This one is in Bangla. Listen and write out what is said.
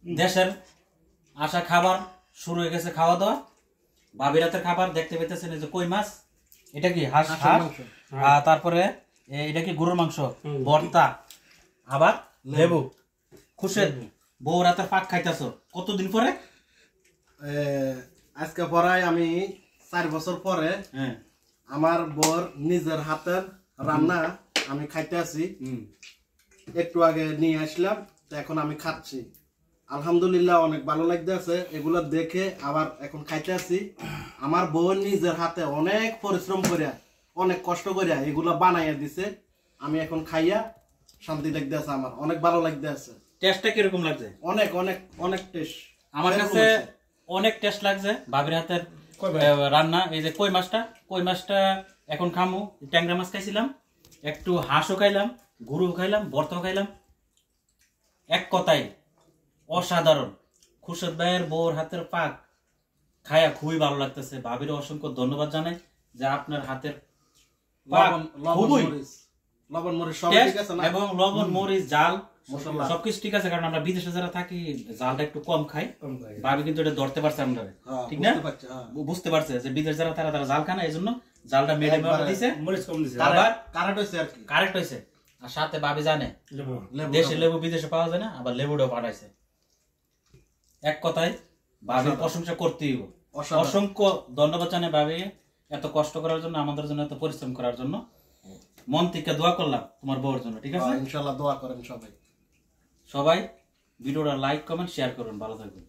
দেশের আসা খাবার শুরু হয়ে গেছে, খাওয়া দাওয়া। ভাবি রাতের খাবার দেখতে পেতেছেন, এই যে কই মাছ, এটা কি হাঁস, তারপরে এটা কি গরুর মাংস ভর্তা, আবার লেবু। খুশেদ বউ রাতের পাক খাইতেছ কতদিন পরে? আজকে পরায় আমি 4 বছর পরে আমার বর নিজের হাতের রান্না আমি খাইতে আছি। একটু আগে নিয়ে আসলাম, এখন আমি খাচ্ছি। আলহামদুলিল্লাহ অনেক ভালো লাগতেছে এগুলো দেখে। আবার এখন খাইতে আছি। আমার বউ নিজের হাতে অনেক পরিশ্রম করিয়া, অনেক কষ্ট করিয়া এগুলো বানাইয়া দিছে। আমি এখন খাইয়া শান্তি লাগতেছে, আমার অনেক ভালো লাগতেছে। টেস্টটা কিরকম লাগছে? অনেক অনেক অনেক টেস্ট। আমার কাছে অনেক টেস্ট লাগছে ভাবির হাতের রান্না। এই যে কই মাছটা এখন খামু। ট্যাংরা মাছ খাইছিলাম, একটু হাঁসও খাইলাম, গরু খাইলাম, ভর্তাও খাইলাম। এক কথাই অসাধারণ। খুরশেদ ভাইয়ের বউর হাতের পাক খায়া খুবই ভালো লাগতেছে। ভাবির অসংখ্য ধন্যবাদ জানাই যে আপনার হাতের লবণ মরিচ সব ঠিক আছে না, এবং লবণ মরিচ জাল সবকিছু ঠিক আছে। কারণ আমরা বিদেশে যারা থাকি জালটা একটু কম খাই। ভাবি কিন্তু এটা ধরতে পারছে আমরা, ঠিক না? বুঝতে পারছে যে বিদেশ যারা তারা জাল খায় না, এই জন্য জালটা মিডিয়াম দিছে, মরিচ কম দিছে, আবার কারেক্ট হয়েছে। আর সাথে ভাবি জানে দেশে লেবু বিদেশে পাওয়া যায় না, আবার লেবুটাও পাঠাইছে। এক কথায় ভাবির প্রশংসা করতেই হবে। অসংখ্য ধন্যবাদ জানাই ভাবি এত কষ্ট করার জন্য, আমাদের জন্য এত পরিশ্রম করার জন্য। মন থেকে দোয়া করলাম তোমার বউর জন্য, ঠিক আছে? ইনশাআল্লাহ দোয়া করেন সবাই। সবাই ভিডিওটা লাইক কমেন্ট শেয়ার করুন। ভালো থাকবেন।